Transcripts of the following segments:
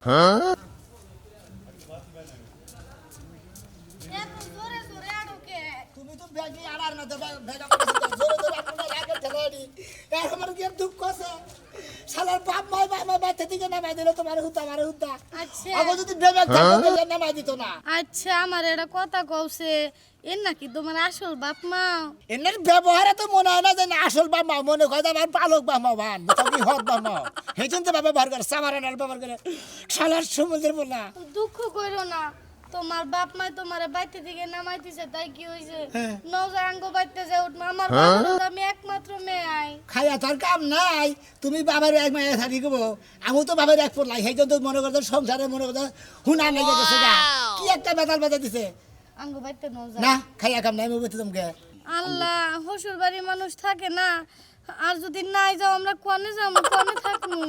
তুমি তো ব্যাগই আড়ার না দেবা ভেগা করে জোরে জোরে আপনারা রাগের ঠেলাড়ি আমার কি দুঃখ আছে শালার বাপ মাই বাচ্চা দিকে নামাই দিল তোমার হুদ্দা আমার হুদ্দা আচ্ছা আগে যদি বেবে থাকতো নামাই দিত না আচ্ছা আমার এটা কথা কওছে এর নাকি তোমার আসল বাপ মা এনের ব্যবহারে তো মনে হয় না যে আসল বাপ মা মনে হয় আমার পালক বাপ মা বান কি হদ বাপ মা হেজন তো ব্যবহার করে সামারানার ব্যবহার করে শালার সমুদ্রের বলা দুঃখ করো না তোমার বাপ মা তোমারে বাইতে দিকে নামাই দিছে তাই কি হইছে নজা আঙ্গ বাইতে যায় উঠমা আমার বাবার আমি একমাত্র মেয়ে আই খায়া তোর কাম নাই তুমি বাবার এক মায়ের থাকি গো আমি তো বাবার এক পড়লাই হেজন তো মনে করতো সংসারে মনে করতো হুনা লেগে গেছে গা কি একটা বেতাল বাজা দিছে আঙ্গ বাইতে নজা না খাইয়া কাম নাই আমি বলতে তোমাকে আল্লাহ শ্বশুর বাড়ির মানুষ থাকে না আর যদি নাই যাও আমরা কোনে যাবো কোনে থাকবো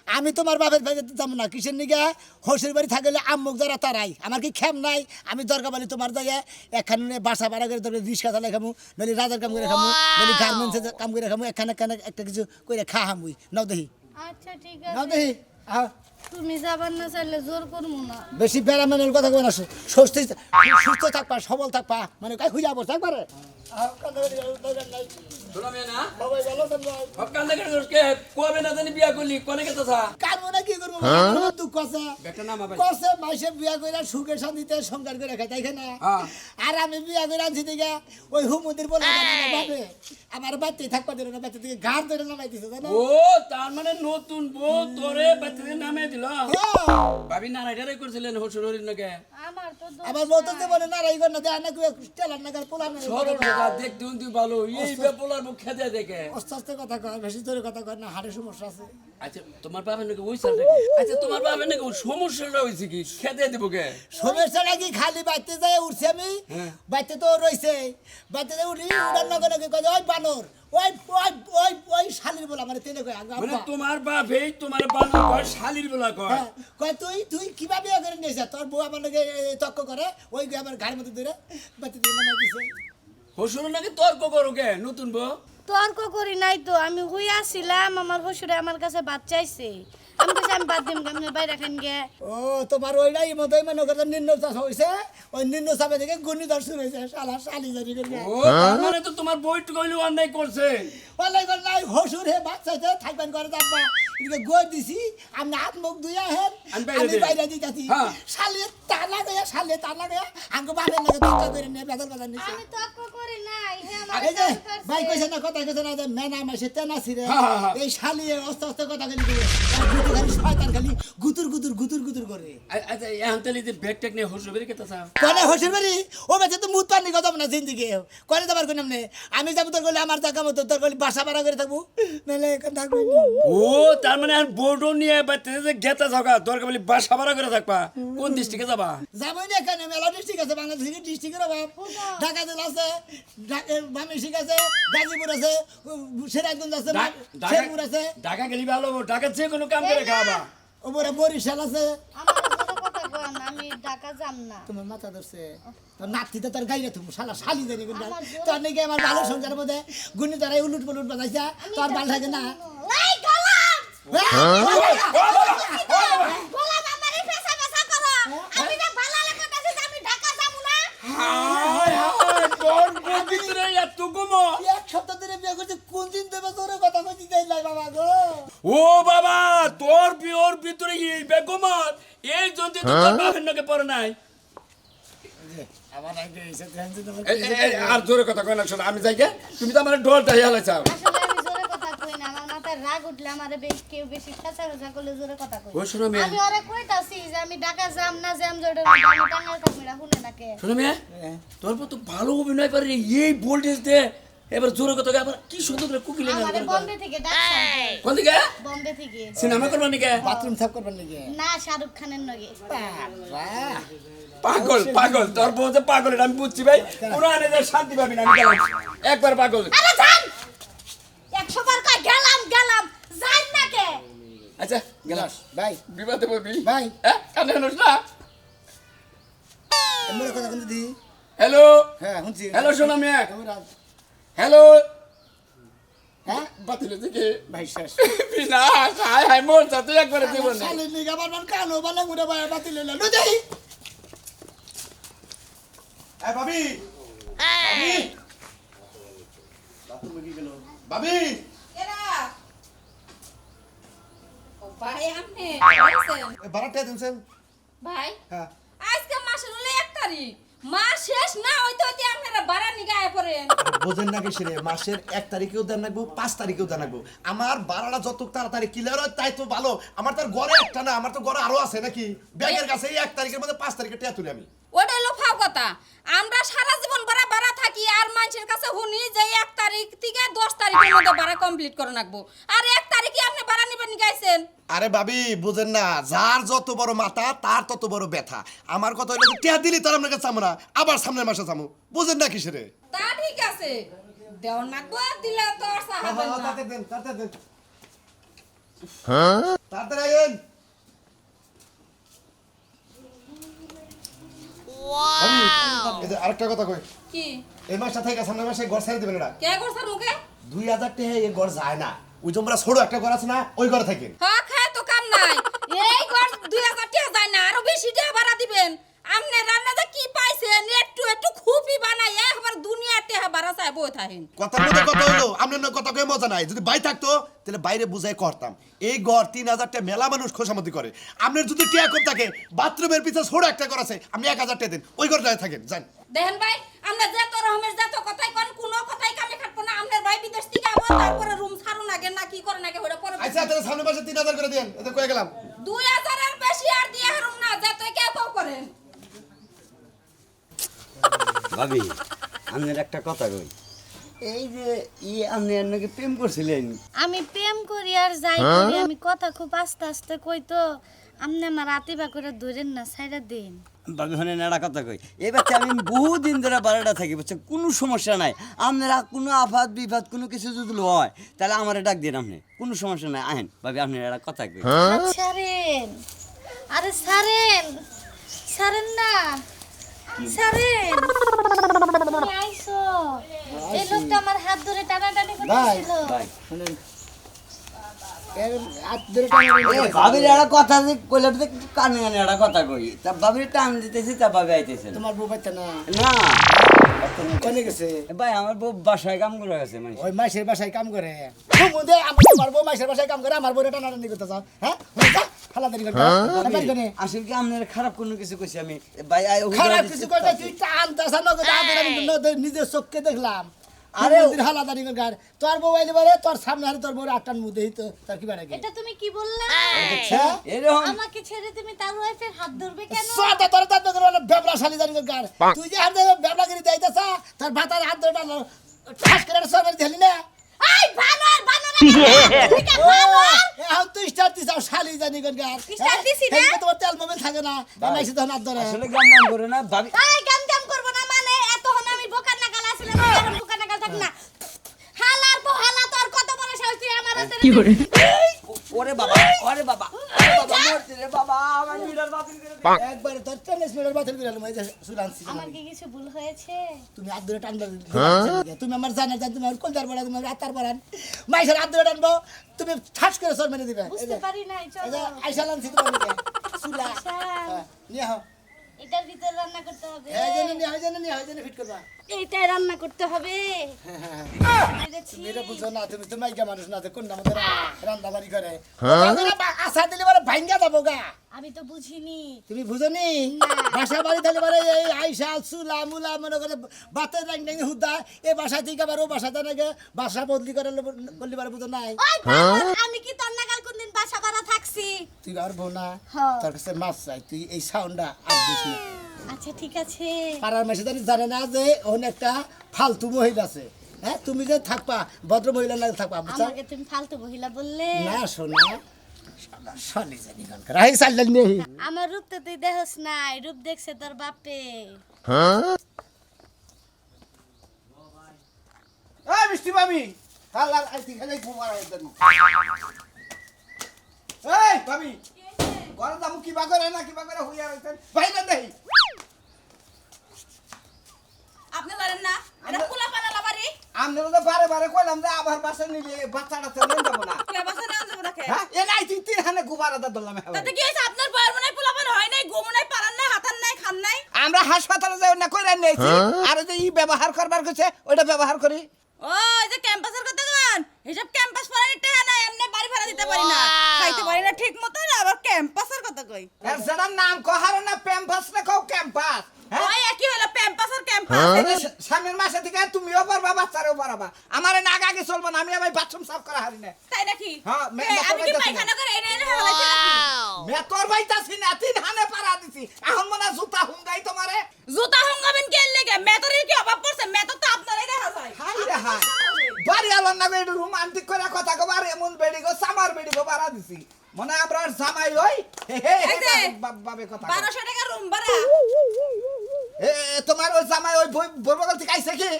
আমি তোমার বাপের বাড়ি যাব না কিসের নিগে হসুর বাড়ি থাকলে আম্মুক যারা তারাই আমার কি খেম নাই আমি দরকার বাড়ি তোমার যাইয়া একখানে বাসা ভাড়া করে ধরে রিক্সা চালাই খামু নইলে রাজার কাম করে খামু নইলে গার্মেন্টসে কাম করে খামু একখানে একটা কিছু করে খা হামুই নাও দেখি আচ্ছা ঠিক নাও আছে দেখি তুমি যাবার না চাইলে জোর করবো না বেশি বেড়ামেনের কথা কই না সুস্থ সুস্থ থাকবা সবল থাকবা মানে কাই খুঁজে বসে একবারে কবে না জানি বিয়া করলি কোনে গেছে কারণ না কি করবো দুঃখ আছে কসে মাসে বিয়া কইরা সুখে শান্তিতে সংসার করে খাই তাই না আর আমি বিয়া করে আনছি দিকে ওই হুমুদির বলে ভাবে আমার বাচ্চাই থাকবা দিল না বাচ্চা থেকে ঘাট ধরে নামাই দিছে জানো ও তার মানে নতুন বউ তোরে বাচ্চাদের নামে দিল ভাবি নারাইটারাই করছিলেন হসুরের নাকি আমার তো আমার মতো যে বলে নারাই কর না দেয় না টেলার না কার পোলা না সরল কথা দেখতে উন্তি ভালো এই বেপোলার মুখ খেতে দেখে আস্তে আস্তে কথা কয় বেশি জোরে কথা কয় না হাড়ে সমস্যা আছে আচ্ছা তোমার বাবার নাকি ওই সাল আচ্ছা তোমার বাবার নাকি সমস্যাটা হয়েছে কি খেতে দিব কে সমস্যা নাকি খালি বাইতে যায় উঠছে আমি বাইতে তো রইছে বাইতে যায় উঠি উড়ার নগর নাকি কয় ওই বানর ওই ওই ওই ওই শালির বলা মানে তেনে কয় মানে তোমার বাপ এই তোমার বানর কয় শালির বলা কয় কয় তুই তুই কিভাবে বিয়ে করে নিয়েছ তোর বউ আমার নাকি তর্ক করে ওই আমার ঘাড়ের মধ্যে ধরে বাইতে দিয়ে নামাই দিছে হসুর নাকি তর্ক করো কে নতুন বউ তর্ক করি নাই তো আমি হই আসছিলাম আমার শ্বশুরে আমার কাছে বাদ চাইছে আমি কাছে আমি বাদ দিম কেমনে বাইরে খান গে ও তোমার ওইটাই মতোই মনে করতে নিম্ন চাষ হয়েছে ওই নিম্ন চাপে থেকে ঘূর্ণিঝড় শুরু হয়েছে শালা শালি জারি করে ও তার মানে তো তোমার বইট কইলো অন্যায় করছে অন্যায় করে নাই হসুর হে বাচ্চাতে থাকবেন করে যাবা এদিকে গই দিছি আমি হাত মুখ ধুইয়া হেন আমি বাইরে দিতেছি শালি তালা গয়া আঙ্গ বাড়ির লাগে তর্ক করে নিয়ে বেদল বাজার নিছে আমি তর্ক করি নাই হে আমার এই যে ভাই কইছে না কথা কইছে না যে মেনা মাসে তেনা ছিরে এই শালি অস্তে অস্তে কথা খালি কই খালি শয়তান খালি গুতুর গুতুর করে আচ্ছা এখন তাহলে যে ব্যাগ ট্যাগ নিয়ে হসুর বেরিয়ে কেতা চাও কোনে হসুর বাড়ি ও বেঁচে তো মুত পানি কথা না জিন্দিগি করে যাবার কোন নামনে আমি যাবো তোর গলি আমার জায়গা মতো তোর গলি বাসা ভাড়া করে থাকবো নাহলে এখানে থাকবো ও তার মানে আর বোর্ডও নিয়ে বাচ্চা যে গেতা থাকা দরকার বলি বাসা ভাড়া করে থাকবা কোন ডিস্ট্রিক্টে যাবা যাবোই না এখানে মেলা ডিস্ট্রিক্ট আছে বাংলাদেশ ডিস্ট্রিক্টের অভাব ঢাকা জেলা আছে বামেশিক আছে গাজীপুর আছে সিরাজগঞ্জ আছে শেরপুর আছে ঢাকা গেলি ভালো ঢাকা যে কোনো কাম করে খাওয়াবা ওপরে বরিশাল আছে আমার কোনো কথা কয় না আমি ঢাকা যাম না তোমার মাথা ধরছে তোর নাতিতে তোর গাইরে তুমি শালা শালি জানি কিন্তু তোর নাকি আমার ভালো সংসারের মধ্যে গুণি তারাই উলুট পুলুট বাজাইছা তোর ভাল থাকে না ওই গোলাম গোলাম আমারে পেশা করো আমি তো ভালো লাগে কাছে আমি ঢাকা যাব না হায় হায় তোর ভিতরে এত গমো এক সপ্তাহ ধরে বিয়ে করছে কোন দিন দেবে তোর কথা কইতে যাই লাই বাবা গো ও বাবা তোর বিয়ের ভিতরে এই বেগমত এই যদি তোর বাপের নাকে পড়ে নাই আমার আগে এসে টেনশন আর জোরে কথা কই না শোন আমি যাই গে তুমি তো আমার ডরটা হেলা চাও আসলে আমি জোরে কথা কই না আমার মাথায় রাগ উঠলে আমারে কেউ বেশি খেঁচা করলে জোরে কথা কই ও শোনো মেয়ে আমি ওরে কইতাছি যে আমি ঢাকা যাম না যাম জোরে টাঙ্গাল কামিরা শুনে নাকে শোনো মেয়ে তোর তো ভালো অভিনয় পারে এই ভোল্টেজ দে এবার জোরে কথা আবার কি সুন্দর করে কুকিলে না আমারে বম্বে থেকে ডাকছে কোন দিকে বম্বে থেকে সিনেমা করবা নাকি বাথরুম সাফ করবেন নাকি না শাহরুখ খানের নগে পাগল তোর বউ যে পাগল এটা আমি বুঝছি ভাই পুরানে যে শান্তি পাবি না আমি গেলাম একবার পাগল আরে যান 100 বার কই গেলাম যাই না কে আচ্ছা গেলাম ভাই বিবাদে বলবি ভাই হ্যাঁ কানে হনস না এমন কথা কিন্তু দি হ্যালো হ্যাঁ শুনছি হ্যালো শোনা মেয়ে হ্যালো হ্যাঁ বাতিল থেকে ভাই শেষ বিনা হাই হাই মোর সাথে একবারে দেব না শালির নিগা বারবার কানো বালা মুড়ে বাতিল হইলো লু দেই এই ভাবি ভাবি বাথরুমে কি গেল ভাবি এরা ও ভাই আপনি আইছেন ভাড়াটা দিনছেন ভাই হ্যাঁ আজকে মাসের হলো 1 তারিখ মাস শেষ না হইতে হইতে আপনারা বাড়া নিগায় পড়েন বোঝেন না কিসে রে মাসের 1 তারিখেও দেন রাখবো 5 তারিখেও দেন রাখবো আমার ভাড়াটা যত তাড়াতাড়ি ক্লিয়ার হয় তাই তো ভালো আমার তো আর ঘরে একটা না আমার তো ঘরে আরো আছে নাকি ব্যাগের কাছে এই 1 তারিখের মধ্যে 5 তারিখে টিয়া তুলি আমি ওটা হলো ফাও কথা আমরা সারা জীবন বাড়া বাড়া থাকি আর মানুষের কাছে শুনি যে 1 তারিখ থেকে 10 তারিখের মধ্যে বাড়া কমপ্লিট করে রাখবো আর 1 তারিখে আপনি বাড়া নিবেন গাইছেন আরে ভাবি বুঝেন না যার যত বড় মাথা তার তত বড় ব্যথা আমার কথা হইলো যে টিয়া দিলি তার আপনার কাছে চামো না আবার সামনের মাসে চামো বুঝেন না কিসে রে তা ঠিক আছে দেওয়ার নাকবো দিলে তো আর সাহাবেন না তাড়াতাড়ি দেন তাড়াতাড়ি দেন হ্যাঁ তাড়াতাড়ি আইন ওয়াও এই যে আরেকটা কথা কই কি এই মাসটা থেকে সামনের মাসে ঘর ছেড়ে দিবেন না কে করছার মুখে 2000 টাকা এই ঘর যায় না ওই যে আমরা ছোট একটা ঘর আছে না ওই ঘরে থাকেন হ্যাঁ খায় তো কাম নাই এই ঘর 2000 টাকা যায় না আরো বেশি টাকা ভাড়া দিবেন আপনি রান্নাটা কি পাইছেন একটু খুবই বানাই একবার দুনিয়া টাকা ভাড়া চাই বই থাকেন কথার মধ্যে কথা হলো আপনার না কথা কই মজা নাই যদি বাই থাকতো তাহলে বাইরে বুঝাই করতাম এই ঘর 3000 টাকা মেলা মানুষ খোসামতি করে আপনার যদি টিয়া কম থাকে বাথরুমের পিছনে ছোট একটা ঘর আছে আপনি 1000 টাকা দেন ওই ঘরটায় থাকেন যান দেখেন ভাই আমরা যত রকমের যত কথাই কোন কোনো কথাই কামে খাটবো না আপনার ভাই বিদেশ থেকে আবার তারপরে রুম ছাড়ুন আগে না কি করেন আগে ওটা পরে আচ্ছা তাহলে সামনের মাসে 3000 করে দেন এতে কই গেলাম 2000 এর বেশি আর দিয়ে হারুম না যত কেউ কেউ করেন ভাবি আপনার একটা কথা কই এই যে আপনি এর নাকি প্রেম করছিলেন আমি প্রেম করি আর যাই করি আমি কথা খুব আস্তে আস্তে কই তো আপনি আমার রাতিবা করে ধরেন না ছাইড়া দেন ভাবি হনে একটা কথা কই এই বাচ্চা আমি বহুদিন ধরে বাড়াটা থাকি বুঝছে কোনো সমস্যা নাই আপনারা কোনো আফাত বিফাত কোনো কিছু যদি হয় তাহলে আমারে ডাক দিন আপনি কোনো সমস্যা নাই আহেন ভাবি আপনার একটা কথা কই ছাড়েন আরে ছাড়েন ছাড়েন না ছাড়েন তুমি আইছো এই লোকটা আমার হাত ধরে টানাটানি করতেছিল ভাই শুনেন এর হাত ধরে টানাটানি এই করে- ভাবির একটা কথা যে কইলে তো কানে কানে একটা কথা কই তা ভাবির টান দিতেছি তা ভাবি আইতেছে না তোমার বউ বাচ্চা না না কোনে গেছে ভাই আমার বউ বাসায় কাম করে গেছে মানে ওই মাসের বাসায় কাম করে মুদে আমার তোমার বউ মাসের বাসায় কাম করে আমার বউরে টানাটানি করতে চাও হ্যাঁ খালা দেরি করতে আসলে কি আপনার খারাপ কোনো কিছু কইছি আমি ভাই খারাপ কিছু কইতে তুই টানতাছ না কইতে আমি নিজের চোখকে দেখলাম আরে আরে হালাদারি করে গার তোর বউ আইলে বারে তোর সামনে হারে তোর বউরে আটটান মুদে তো তার কি বারে এটা তুমি কি বললা হ্যাঁ এরকম আমাকে ছেড়ে তুমি তার ওয়াইফের হাত ধরবে কেন সাদা তোর দাঁত করে বেবরা শালি জানি গার তুই যে হাতে বেবরা করে যাইতাছ তোর ভাতার হাত ধরে টানো ঠাস করে সবার দিলি না এই বানর বানর এখন তুই স্টার দিছ শালি জানি গার Start দিছি না? তোমার তেল মোবাইল থাকে না মাইছে তখন হাত ধরে আসলে গান গান করে না ভাবি এই গান গান করব না মানে এতক্ষণ আমি বোকার নাগাল আসলাম এখন বোকার নাগাল থাক না হালার পো হালা তোর কত বড় সাহস তুই আমার হাতে কি করে ওরে বাবা মরতে রে বাবা আমার মিটার বাতিল করে দে। একবারে তোর টেনিস মেডেল বাতিল করে দিলাম এই যে সুলানছি আমার কি কিছু ভুল হয়েছে তুমি হাত ধরে টানবা তুমি আমার জানা জান তুমি আমার কলজার বড়া তোমার আতার বড়ান মাইসের হাত ধরে টানবো তুমি ঠাস করে সর মেরে দিবে বুঝতে পারি নাই এই চলো যে আইসা লানছি তোমার সুলা আচ্ছা, নিয়ে হও এটার ভিতর রান্না করতে হবে এই জন্য নিয়ে হয় জন্য নিয়ে হয় জন্য ফিট করবা এইটাই রান্না করতে হবে পেরেছি। তুমি এটা বুঝো না তুমি তো মাইকা মানুষ না কোন আমাদের রান্না বাড়ি করে আশা দিলে বলে ভাঙ্গা যাবো গা আমি তো বুঝিনি তুমি বুঝনি বাসা বাড়ি তাহলে বলে এই আইসা সুলা মুলা মনে করে বাতে রাং রাং হুদা এই বাসা থেকে আবার ও বাসাতে নাকি বাসা বদলি করে বললি পারে বুঝো নাই ওই বাবা, আমি কি তোর নাগাল কোনদিন বাসা ভাড়া থাকছি তুই আর বউ না হ্যাঁ। তোর কাছে মাছ চাই তুই এই সাউন্ডটা আর দিস না আচ্ছা ঠিক আছে পাড়ার মেসে জানে না যে ওখানে একটা ফালতু মহিলা আছে হ্যাঁ তুমি যে থাকবা ভদ্র মহিলা না থাকবা বুঝছো আমাকে তুমি ফালতু মহিলা বললে না শোনা শনি জানি গানকার আই সাল্লাল নেই আমার রূপ তো তুই দেখস নাই রূপ দেখছে তোর বাপে এই মিষ্টি মামি হালাল আইতি খালি ঘুমার আইতেন এই মামি ঘরে যাবো কিবা করে না কিবা করে হইয়া আইতেন ভাই না দেই আপনি জানেন না এটা খোলা পানা লাবারি আপনারা তো বারে বারে কইলাম যে আবার বাসা নিলে বাচ্চাটা তো নিয়ে যাবো না কে বাসা নিয়ে যাবো নাকি হ্যাঁ এ নাই তিন হানে গুবারাদা ধরলাম তাতে কি হইছে আপনার বয়ার মনে হয় পোলাপান হয় নাই ঘুম নাই পারান নাই হাতান নাই খান নাই আমরা হাসপাতালে যাই না কইরা নিয়েছি আর যে ই ব্যবহার করবার কইছে ওইটা ব্যবহার করি ওই যে ক্যাম্পাসের কথা গান এসব ক্যাম্পাস পড়ার টাকা নাই এমনি বাড়ি ভাড়া দিতে পারি না খাইতে পারি না ঠিক মতো আবার ক্যাম্পাসের কথা কই এর যেটার নাম কহার না প্যাম্পাস না কও ক্যাম্পাস হ্যাঁ ওই একই হলো ক্যাম্পাস আর ক্যাম্পাস এই যে সামনের মাসে থেকে তুমিও পারবা বাচ্চারাও পারবা আমারে নাগ আগে চলবো না আমি ভাই বাথরুম সাফ করা হারি না তাই নাকি হ্যাঁ, আমি কি পায়খানা করে এনে এনে হালাইছি নাকি মে তোর বাইতাছি না তিন হানে পারা দিছি এখন মনে হয় জুতা হুঙ্গাই তোমারে জুতা হঙ্গাবেন কে লেগে মেতরের কি অভাব পড়ছে মেতর তো আপনারই দেখা যায় হাই রে হাই বাড়ি আলার না একটু রোমান্টিক করে কথা কবার এমন বেড়ি গো সামার বেড়ি গো বাড়া দিছি মনে হয় আমরা জামাই হই হে হে এই যে, বাবে কথা 1200 টাকা রুম ভাড়া এ তোমার ওই জামাই ওই বরবগল থেকে আইছে কি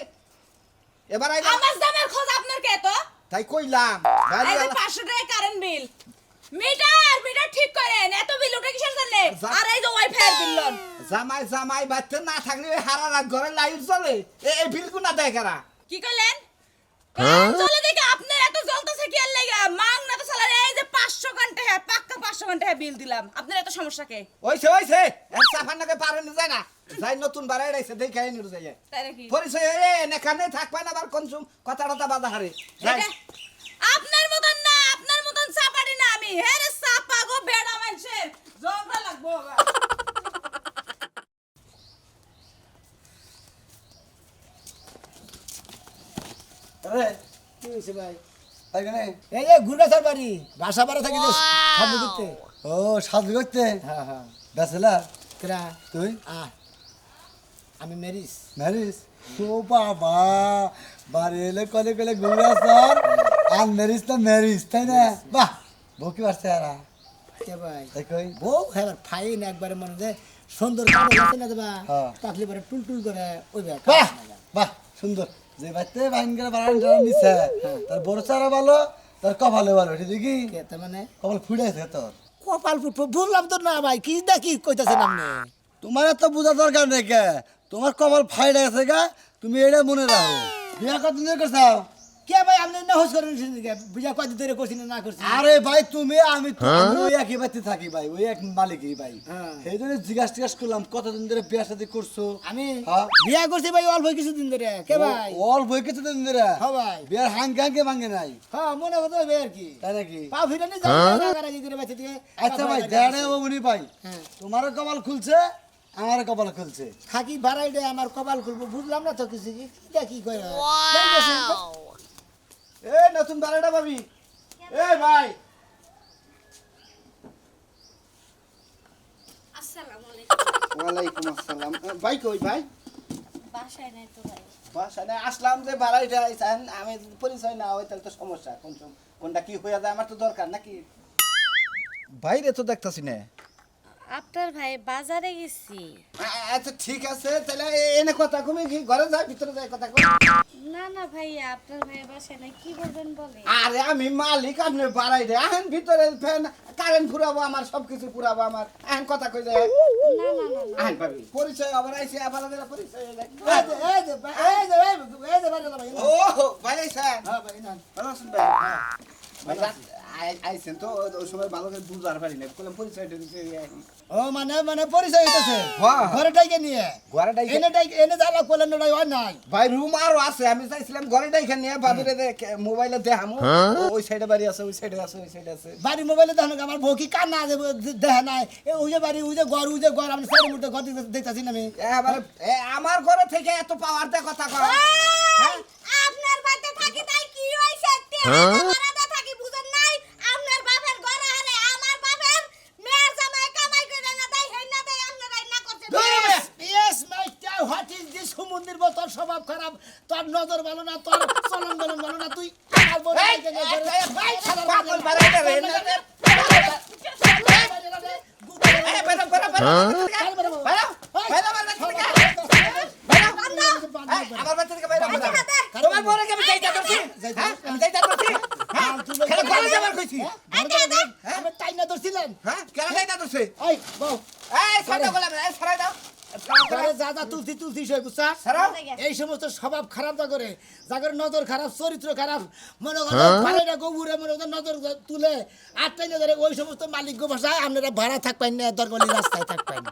এবার আইলা আমার দামের খোঁজ আপনার কে তো তাই কইলাম বাড়ি এই যে আলা 500 টাকা কারেন্ট বিল মিটার ঠিক করেন এত বিল উঠে কিসের জন্য আর এই যে ওয়াইফাই বিল লন জামাই জামাই বাচ্চা না থাকলে ওই হারা রাত ঘরে লাইট জ্বলে এই বিল গুনা দেয় কারা কি কইলেন চলে দেখে আপনার এত জ্বলতেছে কি আর লাগা মাং না তো সালারে এই যে 500 ঘন্টা হ্যাঁ পাক্কা 500 ঘন্টা বিল দিলাম আপনার এত সমস্যা কে ওইছে এক সাফান নাকে পারেন যায় না যাই নতুন বাড়াই রাইছে দেখে আই নিরু যায় তাই নাকি পরিচয় এ নেখানে থাকবা না আবার কনসুম কথা টথা বাধা হারে যাই এটা আপনার মতন না আপনার মতন চাপাড়ি না আমি হ্যাঁ রে চাপা গো বেড়া মানুষের জংটা লাগবো আবার। আরে কি হইছে ভাই তাই কেন এই যে গুরগাছার বাড়ি বাসা বাড়া থাকি তো সামনে করতে ও সাজু করতে হ্যাঁ হ্যাঁ ব্যাচেলার কেরা তুই আমি মেরিস ম্যারিজ ও বাবা বাড়ি এলে কলে কলে ঘুরে আসার আর ম্যারিজ না ম্যারিজ তাই না বাহ বকি পারছে আর কে ভাই তাই কই বউ হ্যাঁ ফাইন একবারে মনে যে সুন্দর কাপড় আছে না দেবা হ্যাঁ। তাকলি পরে টুল টুল করে ওই বাহ বাহ সুন্দর যে বাচ্চা বাইন করে বাড়ান টাড়ান দিছে তার বড় চারা ভালো তার কপালে ভালো ঠিক দেখি তার মানে কপাল ফুটে আছে তোর কপাল ফুটবো বুঝলাম তো না ভাই কি দেখি কইতাছেন আপনি তোমার এত বোঝা দরকার নেই কে তোমার কপাল ফাইড আছে গা তুমি এটা মনে রাখো বিয়া কত দিন করছাও কে ভাই আপনি না হোস করেন বুঝা কত ধরে করছি না করছি আরে ভাই তুমি আমি তো আমি ওই একই বাড়িতে থাকি ভাই ওই এক মালিকই ভাই হ্যাঁ। সেই জন্য জিজ্ঞাস করলাম কতদিন ধরে বিয়া সাথে করছো আমি হ্যাঁ। বিয়া করছি ভাই অল্প কিছুদিন ধরে কে ভাই অল্প হয়ে গেছে দিন ধরে হ্যাঁ ভাই বিয়ার হাঙ্গে ভাঙে নাই হ্যাঁ মনে হতো ভাই আর কি তাই নাকি পা ফিরানি জায়গা করে বাঁচে দিয়ে আচ্ছা ভাই দেড়ে অমনি ভাই হ্যাঁ। তোমারও কপাল খুলছে আমারও কপাল খুলছে থাকি বাড়াই দে আমার কপাল খুলবো বুঝলাম না তো কিছু কি দেখি কই এ নতুন বাড়াটা পাবি এ ভাই আসসালামু আলাইকুম ওয়ালাইকুম আসসালাম ভাই কই ভাই বাসায় নাই তো ভাই বাসায় না আসলাম যে বাড়াইটা আইছেন আমি যদি পরিচয় না হয় তাহলে তো সমস্যা কোনটা কি হয়ে যায় আমার তো দরকার নাকি বাইরে তো দেখতাছি না আপনার ভাই বাজারে গেছি আচ্ছা ঠিক আছে তাহলে এনে কথা কমে কি ঘরে যায় ভিতরে যায় কথা কম না না ভাইয়া আপনার ভাই বাসায় নাই কি বলবেন বলে আরে আমি মালিক আপনি বাড়াই দে আহেন ভিতরে ফ্যান কারেন্ট পুরাবো আমার সবকিছু পুরাবো আমার আহেন কথা কই যায় না না না না। আহেন পাবি পরিচয় আবার আইছে আবার পরিচয় হয়ে যায়। এই যে ভাই ও ভাই আইছেন হ্যাঁ ভাই না ভালো আছেন ভাই ভাই আইছেন তো ওই সময় ভালো করে বুঝতে পারি না বললাম পরিচয়টা দিতে ও মানে পরিচয় হইতেছে হ্যাঁ। ঘরেটাইকে নিয়ে ঘরেটাই এনে জ্বালা করলেন ওটাই হয় নাই ভাই রুম আরো আছে আমি চাইছিলাম ঘরেটাই এখানে নিয়ে ভাবিরে মোবাইলে দেখামু ওই সাইডে বাড়ি আছে ওই সাইডে আছে ওই সাইডে আছে বাড়ি মোবাইলে দেখেন আমার বউ কি কান্না আছে দেখে নাই ওই যে বাড়ি ওই যে ঘর আমি সাইডের মধ্যে ঘর দেখতেছি না আমি এবারে আমার ঘরে থেকে এত পাওয়ার দে কথা কয় হ্যাঁ? আপনার বাড়িতে থাকি তাই কি হইছে বাড়াতে থাকি বুঝেন নাই আপনার বাপের ঘরে আরে আমার বাপের মেয়ের জামাই কামাই করে না তাই হেই না তাই আপনার রান্না করছে Yes, my child, what is this হুমুন্দির বল তোর স্বভাব খারাপ তোর নজর ভালো না তোর চলন বলন ভালো না তুই আমার বউ পাগল বাড়াইতে রে না রে এই বেরো বেরো বেরো বেরো বেরো আমার বাচ্চা থেকে বাইরে তোমার বড় কি আমি যাইতা করছি হ্যাঁ আমি যাইতা করছি হ্যাঁ খেলা ঘরে যাবার কইছি আমি টাইনা ধরছিলাম হ্যাঁ কেন যাইতা করছি ওই বউ এই সাদা গোলাম এই সরাই দাও ঘরে যা যা তুলছি সই বুঝছা এই সমস্ত স্বভাব খারাপ যা করে যাদের নজর খারাপ চরিত্র খারাপ মনে করেন ভাড়াটা গোবরে মনে করেন নজর তুলে আটটাই নজরে ওই সমস্ত মালিক গো ভাষায় আপনারা ভাড়া থাকবেন না দরকার রাস্তায় থাকবেন